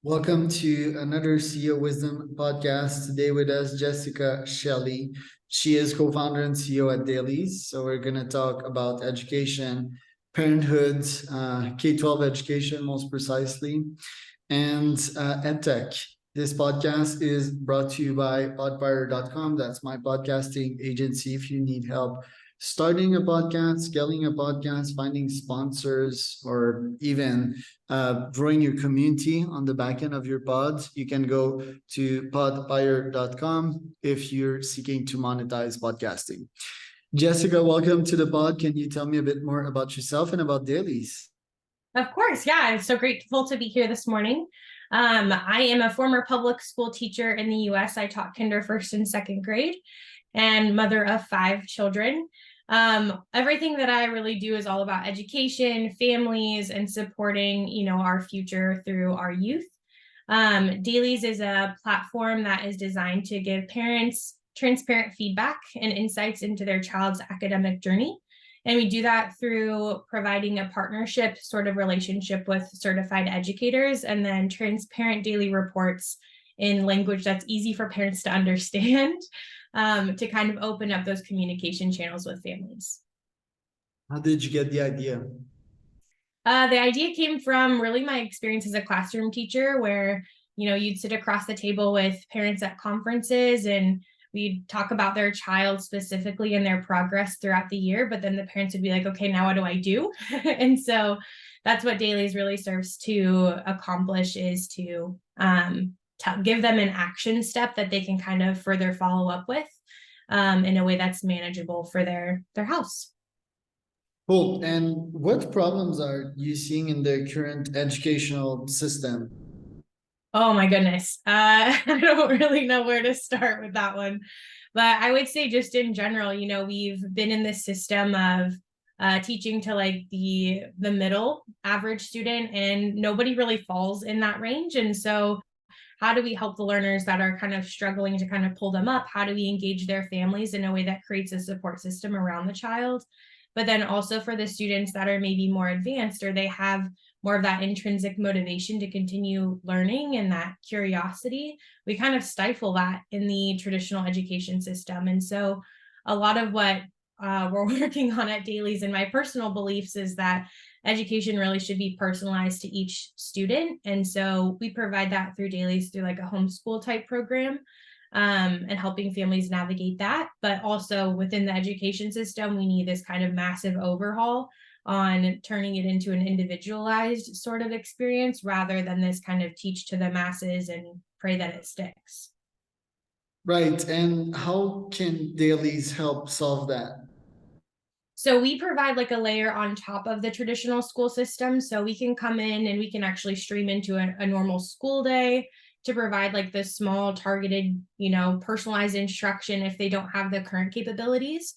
Welcome to another CEO Wisdom podcast. Today with us, Jessica Shelly. She is co-founder and CEO at Dailies. So we're going to talk about education, parenthood, K-12 education most precisely, and edtech. This podcast is brought to you by podfire.com. That's my podcasting agency. If you need help starting a podcast, scaling a podcast, finding sponsors, or even growing your community on the back end of your pods, you can go to podfire.com if you're seeking to monetize podcasting. Jessica, welcome to the pod. Can you tell me a bit more about yourself and about Dailies? Of course, yeah. I'm so grateful to be here this morning. I am a former public school teacher in the US. I taught kinder, first, and second grade, and mother of 5 children. Everything that I really do is all about education, families, and supporting, our future through our youth. Dailies is a platform that is designed to give parents transparent feedback and insights into their child's academic journey. And we do that through providing a partnership sort of relationship with certified educators, and then transparent daily reports in language that's easy for parents to understand, to kind of open up those communication channels with families. How did you get the idea? The idea came from really my experience as a classroom teacher, where, you'd sit across the table with parents at conferences and we'd talk about their child specifically and their progress throughout the year, but then the parents would be like, okay, now what do I do? And so that's what Dailies really serves to accomplish, is to give them an action step that they can kind of further follow up with in a way that's manageable for their house. Cool. And what problems are you seeing in the current educational system? Oh my goodness. I don't really know where to start with that one. But I would say just in general, we've been in this system of teaching to like the middle average student, and nobody really falls in that range. And so how do we help the learners that are kind of struggling to kind of pull them up? How do we engage their families in a way that creates a support system around the child? But then also for the students that are maybe more advanced, or they have more of that intrinsic motivation to continue learning and that curiosity, we kind of stifle that in the traditional education system. And so a lot of what we're working on at Dailies, and my personal beliefs, is that education really should be personalized to each student. And so we provide that through Dailies through like a homeschool type program, and helping families navigate that. But also within the education system, we need this kind of massive overhaul on turning it into an individualized sort of experience, rather than this kind of teach to the masses and pray that it sticks. Right. And how can Dailies help solve that? So we provide like a layer on top of the traditional school system. So we can come in and we can actually stream into a normal school day to provide like this small targeted, personalized instruction if they don't have the current capabilities.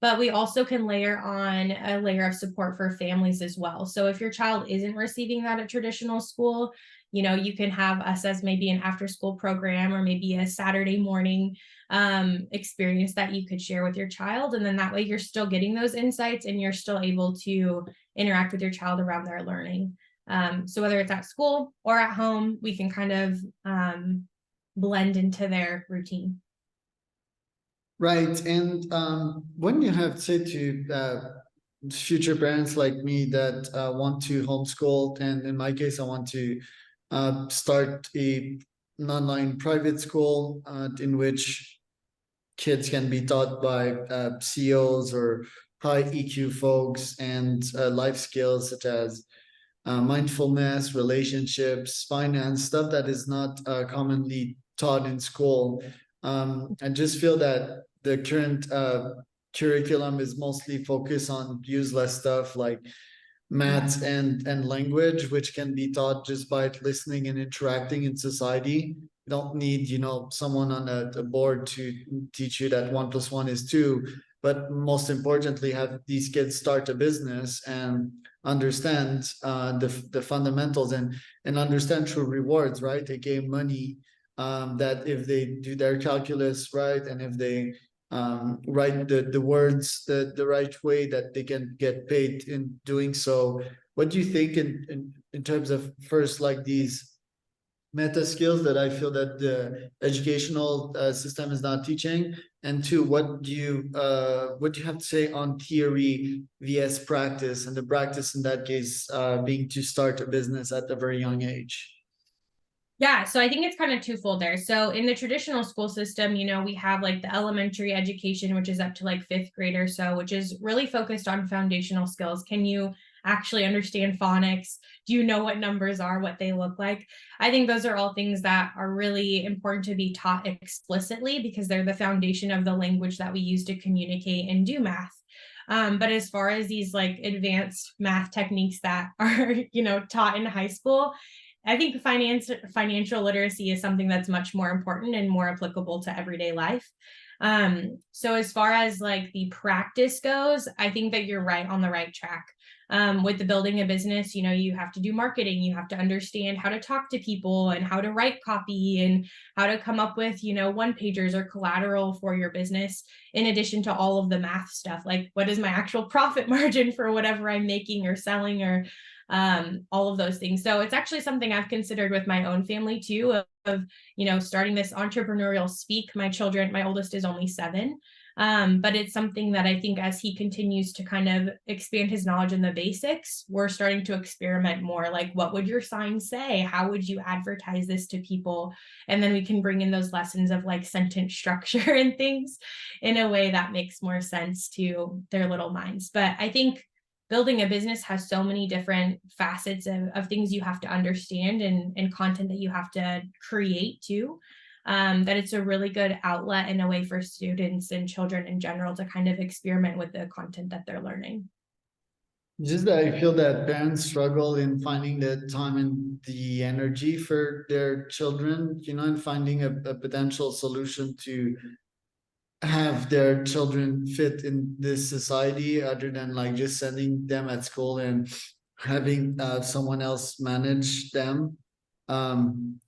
But we also can layer on a layer of support for families as well. So if your child isn't receiving that at traditional school, you can have us as maybe an after school program, or maybe a Saturday morning experience that you could share with your child. And then that way you're still getting those insights and you're still able to interact with your child around their learning. So whether it's at school or at home, we can kind of blend into their routine. Right. And when you have said to future parents like me that want to homeschool, and in my case, I want to start an online private school in which kids can be taught by CEOs or high EQ folks, and life skills such as mindfulness, relationships, finance, stuff that is not commonly taught in school. I just feel that the current curriculum is mostly focused on useless stuff like maths and language, which can be taught just by listening and interacting in society. You don't need, someone on a board to teach you that 1+1 is 2. But most importantly, have these kids start a business and understand the fundamentals, and understand true rewards, right? They gain money, that if they do their calculus right, and if they write the words the right way, that they can get paid in doing so. What do you think in terms of first like these meta skills that I feel that the educational system is not teaching? And two, what do you have to say on theory vs practice, and the practice in that case being to start a business at a very young age? Yeah, so I think it's kind of twofold there. So in the traditional school system, we have like the elementary education, which is up to like fifth grade or so, which is really focused on foundational skills. Can you actually understand phonics? Do you know what numbers are, what they look like? I think those are all things that are really important to be taught explicitly, because they're the foundation of the language that we use to communicate and do math. But as far as these like advanced math techniques that are, taught in high school, I think financial literacy is something that's much more important and more applicable to everyday life. So as far as like the practice goes, I think that you're right on the right track. With the building a business, you have to do marketing, you have to understand how to talk to people and how to write copy and how to come up with, one pagers or collateral for your business, in addition to all of the math stuff, like what is my actual profit margin for whatever I'm making or selling, or all of those things. So it's actually something I've considered with my own family too, of starting this entrepreneurial speak. My oldest is only 7. But it's something that I think as he continues to kind of expand his knowledge in the basics, we're starting to experiment more, like what would your sign say? How would you advertise this to people? And then we can bring in those lessons of like sentence structure and things in a way that makes more sense to their little minds. But I think building a business has so many different facets of things you have to understand, and content that you have to create too, that it's a really good outlet and a way for students and children in general to kind of experiment with the content that they're learning. Just that I feel that parents struggle in finding the time and the energy for their children, and finding a potential solution to have their children fit in this society, other than like just sending them at school and having someone else manage them. Um,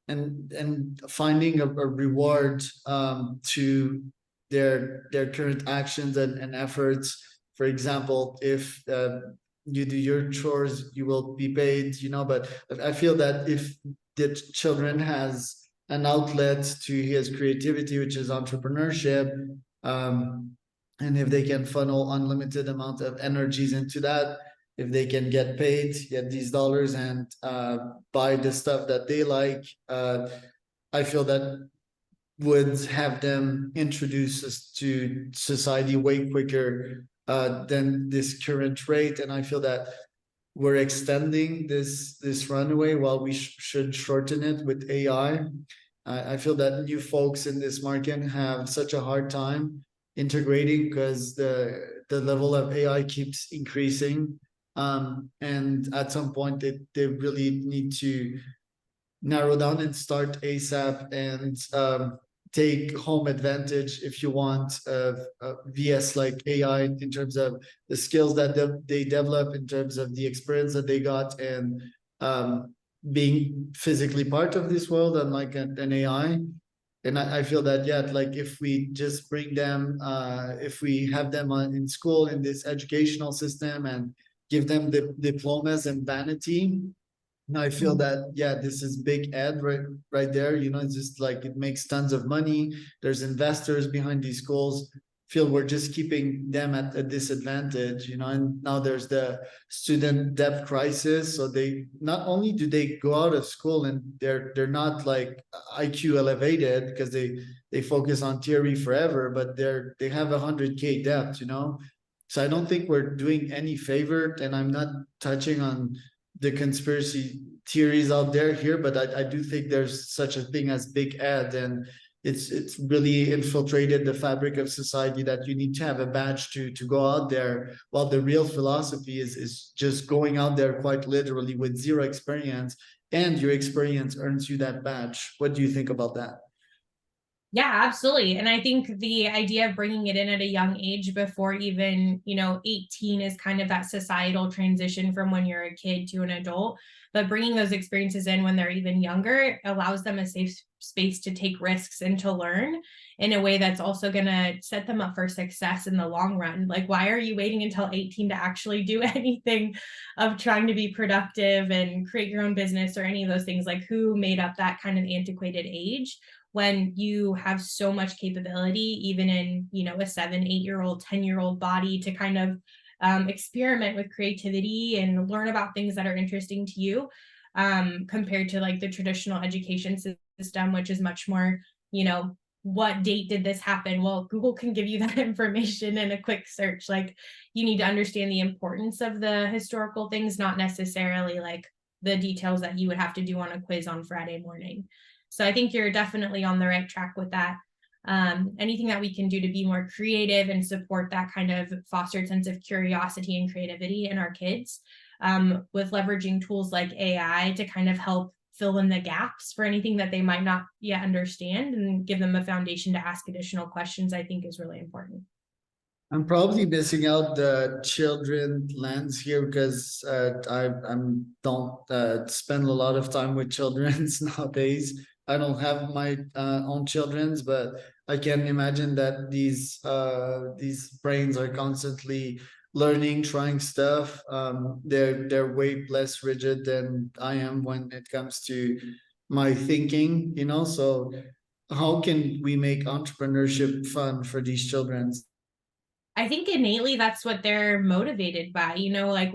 and finding a reward to their current actions and efforts. For example, if you do your chores, you will be paid, but I feel that if the children has an outlet to his creativity, which is entrepreneurship, um, and if they can funnel unlimited amount of energies into that, if they can get paid, get these dollars, and buy the stuff that they like, I feel that would have them introduce us to society way quicker than this current rate. And I feel that we're extending this runway while we should shorten it with AI. I feel that new folks in this market have such a hard time integrating, because the level of AI keeps increasing. And at some point they really need to narrow down and start ASAP, and take home advantage, if you want, of VS like AI, in terms of the skills that they develop, in terms of the experience that they got, and being physically part of this world, unlike an AI. And I feel that, yeah, like if we just bring them, if we have them in school in this educational system and give them the diplomas and vanity, I feel that, yeah, this is big ad right there. It's just like it makes tons of money. There's investors behind these schools. Feel we're just keeping them at a disadvantage, and now there's the student debt crisis. So they not only do they go out of school and they're not like IQ elevated because they focus on theory forever, but they have 100K debt. So I don't think we're doing any favor, and I'm not touching on the conspiracy theories out there here, but I do think there's such a thing as big ad, and it's really infiltrated the fabric of society that you need to have a badge to go out there, while the real philosophy is just going out there quite literally with zero experience, and your experience earns you that badge. What do you think about that? Yeah, absolutely. And I think the idea of bringing it in at a young age before even, 18 is kind of that societal transition from when you're a kid to an adult. But bringing those experiences in when they're even younger allows them a safe space to take risks and to learn in a way that's also going to set them up for success in the long run. Like, why are you waiting until 18 to actually do anything of trying to be productive and create your own business or any of those things? Like, who made up that kind of antiquated age? When you have so much capability, even in, a 7, 8-year-old, 10-year-old body to kind of experiment with creativity and learn about things that are interesting to you, compared to like the traditional education system, which is much more, what date did this happen? Well, Google can give you that information in a quick search. Like, you need to understand the importance of the historical things, not necessarily like the details that you would have to do on a quiz on Friday morning. So I think you're definitely on the right track with that. Anything that we can do to be more creative and support that kind of fostered sense of curiosity and creativity in our kids, with leveraging tools like AI to kind of help fill in the gaps for anything that they might not yet understand and give them a foundation to ask additional questions, I think is really important. I'm probably missing out the children lens here because I'm don't spend a lot of time with childrens nowadays. I don't have my own childrens, but I can imagine that these brains are constantly learning, trying stuff. They're way less rigid than I am when it comes to my thinking, you know. So how can we make entrepreneurship fun for these children? I think innately that's what they're motivated by. Like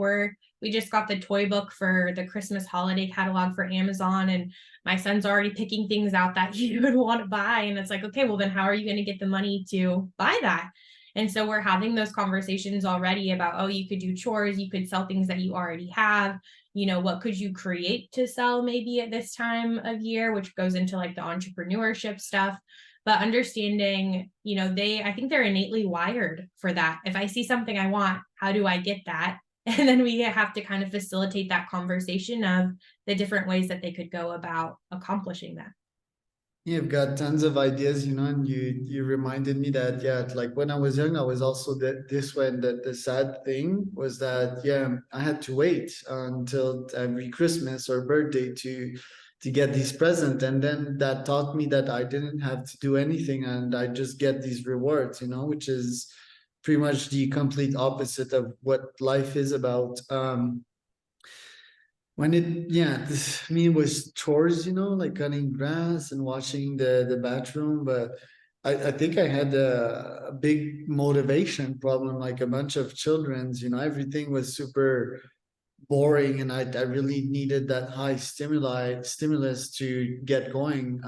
we just got the toy book for the Christmas holiday catalog for Amazon, and my son's already picking things out that he would want to buy. And it's like, okay, well, then how are you going to get the money to buy that? And so we're having those conversations already about, oh, you could do chores, you could sell things that you already have. What could you create to sell maybe at this time of year, which goes into like the entrepreneurship stuff. But understanding, I think they're innately wired for that. If I see something I want, how do I get that? And then we have to kind of facilitate that conversation of the different ways that they could go about accomplishing that. You've got tons of ideas, you know, and you reminded me that yeah, like when I was young, I was also this way. And that the sad thing was that yeah, I had to wait until every Christmas or birthday to get these presents, and then that taught me that I didn't have to do anything, and I just get these rewards, you know, which is pretty much the complete opposite of what life is about. When it yeah this me was chores, you know, like cutting grass and washing the bathroom. But I think I had a big motivation problem, like a bunch of children's, you know. Everything was super boring, and I really needed that high stimulus to get going.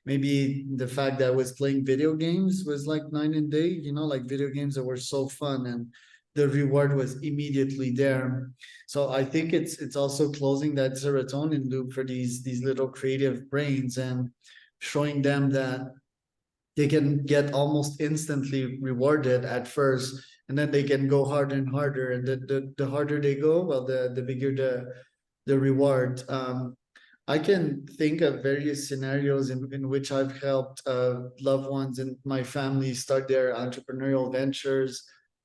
Maybe the fact that I was playing video games was like night and day, you know, like video games that were so fun and the reward was immediately there. So I think it's also closing that serotonin loop for these little creative brains and showing them that they can get almost instantly rewarded at first, and then they can go harder and harder, and the harder they go, well, the bigger the reward. I can think of various scenarios in which I've helped loved ones in my family start their entrepreneurial ventures.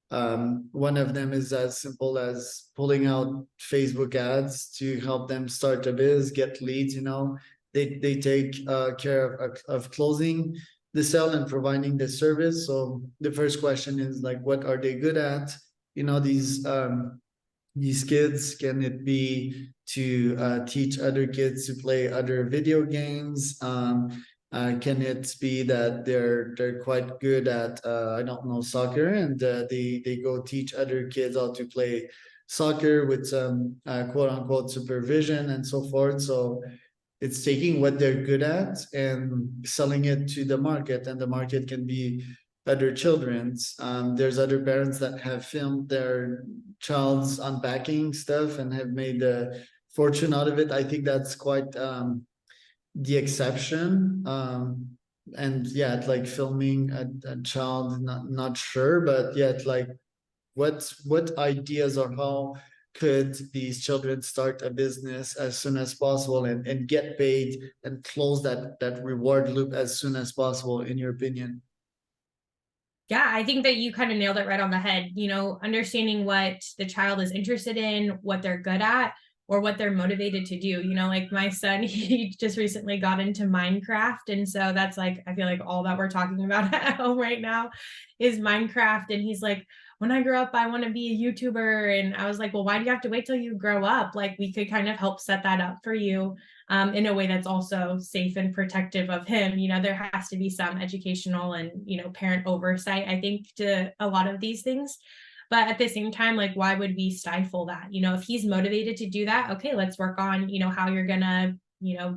One of them is as simple as pulling out Facebook ads to help them start a biz, get leads, you know. They take care of closing the sale and providing the service. So the first question is like, what are they good at? You know, these kids, can it be to teach other kids to play other video games? Can it be that they're quite good at I don't know, soccer, and they go teach other kids how to play soccer with some quote unquote supervision and so forth. So it's taking what they're good at and selling it to the market, and the market can be other children's. There's other parents that have filmed their child's unpacking stuff and have made a fortune out of it. I think that's quite the exception. And yet, like filming a child, not sure, but yet, like what ideas or how could these children start a business as soon as possible and get paid and close that reward loop as soon as possible, in your opinion? Yeah, I think that you kind of nailed it right on the head. Understanding what the child is interested in, what they're good at, or what they're motivated to do. Like my son, he just recently got into Minecraft. And so that's like, I feel like all that we're talking about at home right now is Minecraft. And he's like, when I grow up, I want to be a YouTuber. And I was like, well, why do you have to wait till you grow up? Like, we could kind of help set that up for you in a way that's also safe and protective of him. There has to be some educational and, parent oversight, I think, to a lot of these things. But at the same time, like, why would we stifle that? If he's motivated to do that, okay, let's work on, how you're gonna,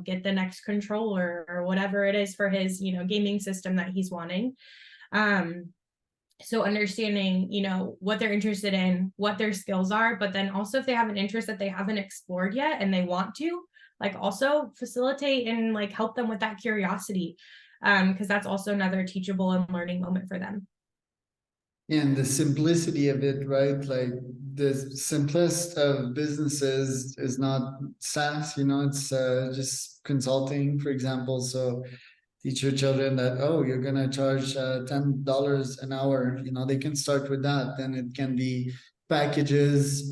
get the next controller or whatever it is for his, gaming system that he's wanting. So understanding, what they're interested in, what their skills are, but then also if they have an interest that they haven't explored yet and they want to, like, also facilitate and like help them with that curiosity, because that's also another teachable and learning moment for them. And the simplicity of it, right? Like, the simplest of businesses is not SaaS, it's just consulting, for example. So teach your children that, oh, you're gonna charge $10 an hour. They can start with that. Then it can be packages.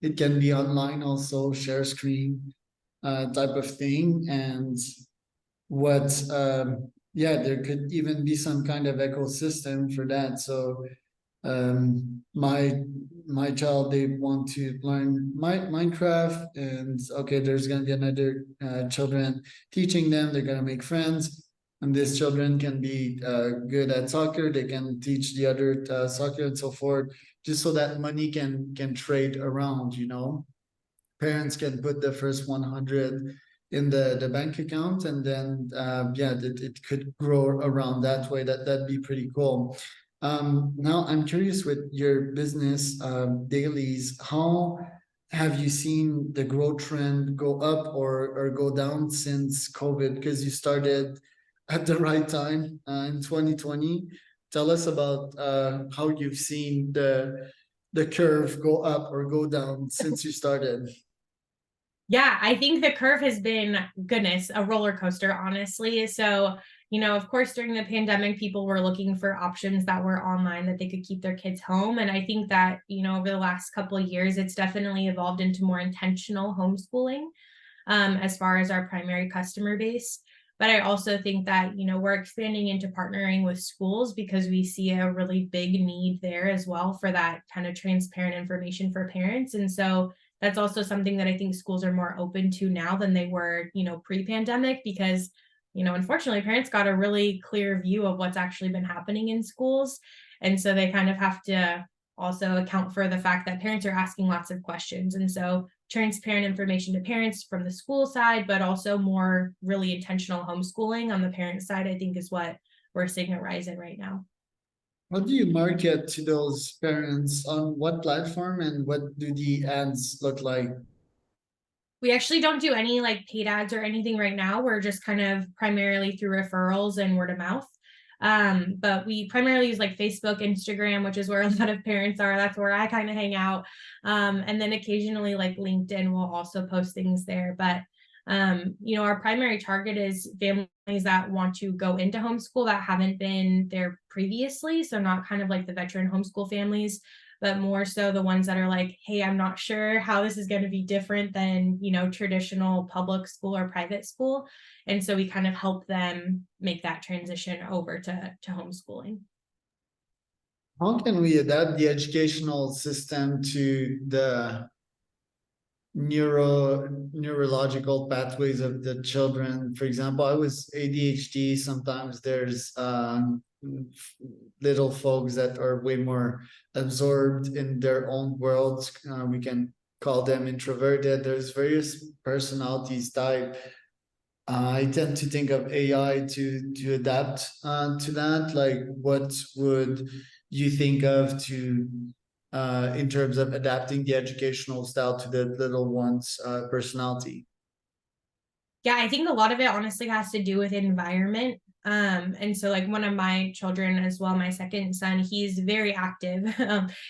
It can be online also, share screen type of thing. And what yeah, there could even be some kind of ecosystem for that. So my child, they want to learn Minecraft, and okay, there's gonna be another children teaching them. They're gonna make friends, and these children can be good at soccer. They can teach the other soccer and so forth, just so that money can trade around. Parents can put the first 100 in the bank account, and then yeah, it could grow around that way. That'd be pretty cool. Now I'm curious, with your business, Dailies, how have you seen the growth trend go up or go down since COVID? Because you started at the right time in 2020. Tell us about how you've seen the curve go up or go down since you started. Yeah, I think the curve has been, goodness, a roller coaster, honestly. So, of course, during the pandemic, people were looking for options that were online that they could keep their kids home. And I think that, over the last couple of years, it's definitely evolved into more intentional homeschooling as far as our primary customer base. But I also think that, we're expanding into partnering with schools because we see a really big need there as well for that kind of transparent information for parents. And so that's also something that I think schools are more open to now than they were, pre-pandemic, because, unfortunately, parents got a really clear view of what's actually been happening in schools. And so they kind of have to also account for the fact that parents are asking lots of questions. And so transparent information to parents from the school side, but also more really intentional homeschooling on the parent side, I think, is what we're seeing a rise in right now. How do you market to those parents? On what platform, and what do the ads look like? We actually don't do any like paid ads or anything right now. We're just kind of primarily through referrals and word of mouth. But we primarily use like Facebook, Instagram, which is where a lot of parents are. That's where I kind of hang out. And then occasionally like LinkedIn will also post things there. But our primary target is families that want to go into homeschool that haven't been there previously. So not kind of like the veteran homeschool families, but more so the ones that are like, hey, I'm not sure how this is going to be different than, traditional public school or private school. And so we kind of help them make that transition over to homeschooling. How can we adapt the educational system to the neurological pathways of the children? For example, I was ADHD. Sometimes there's little folks that are way more absorbed in their own worlds. We can call them introverted. There's various personalities type. I tend to think of AI to adapt to that. Like, what would you think of to in terms of adapting the educational style to the little one's personality? Yeah, I think a lot of it honestly has to do with environment. And so like one of my children as well, my second son, he's very active.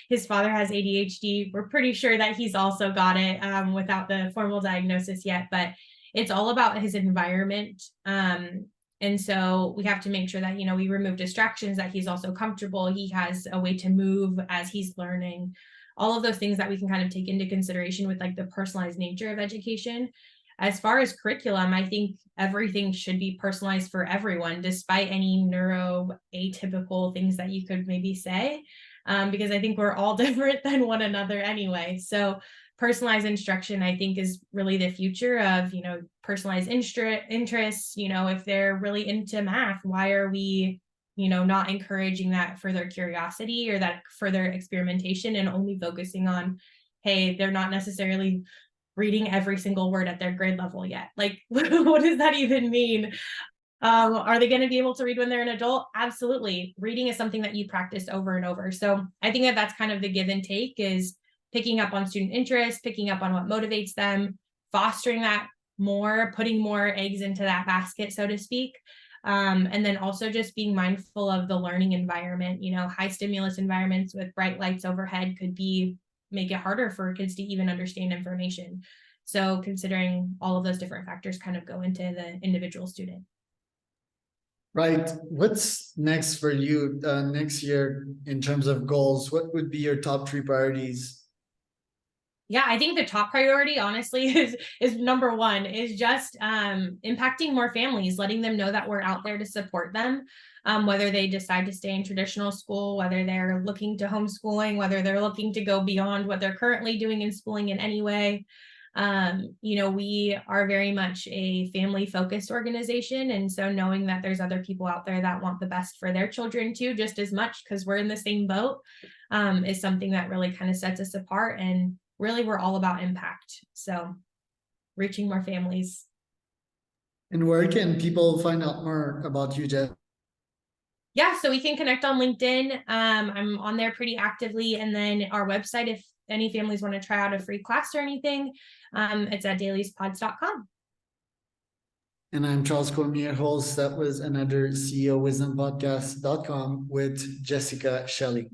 His father has ADHD. We're pretty sure that he's also got it, without the formal diagnosis yet, but it's all about his environment. And so we have to make sure that, you know, we remove distractions, that he's also comfortable. He has a way to move as he's learning, all of those things that we can kind of take into consideration with like the personalized nature of education. As far as curriculum, I think everything should be personalized for everyone, despite any neuro atypical things that you could maybe say, because I think we're all different than one another anyway. So personalized instruction, I think, is really the future of, you know, personalized interests. You know, if they're really into math, why are we, you know, not encouraging that further curiosity or that further experimentation, and only focusing on, hey, they're not necessarily reading every single word at their grade level yet. Like, what does that even mean? Are they going to be able to read when they're an adult? Absolutely. Reading is something that you practice over and over. So I think that that's kind of the give and take, is picking up on student interest, picking up on what motivates them, fostering that more, putting more eggs into that basket, so to speak. And then also just being mindful of the learning environment. You know, high stimulus environments with bright lights overhead could make it harder for kids to even understand information. So considering all of those different factors kind of go into the individual student. Right. What's next for you next year in terms of goals? What would be your top 3 priorities? Yeah, I think the top priority, honestly, is number one, is just impacting more families, letting them know that we're out there to support them, whether they decide to stay in traditional school, whether they're looking to homeschooling, whether they're looking to go beyond what they're currently doing in schooling in any way. You know, we are very much a family focused organization. And so knowing that there's other people out there that want the best for their children too, just as much, because we're in the same boat, is something that really kind of sets us apart. And really, we're all about impact. So reaching more families. And where can people find out more about you, Jeff? Yeah, so we can connect on LinkedIn. I'm on there pretty actively. And then our website, if any families want to try out a free class or anything, it's at dailiespods.com. And I'm Charles Cormier, host. That was another CEO Wisdom Podcast.com with Jessica Shelly.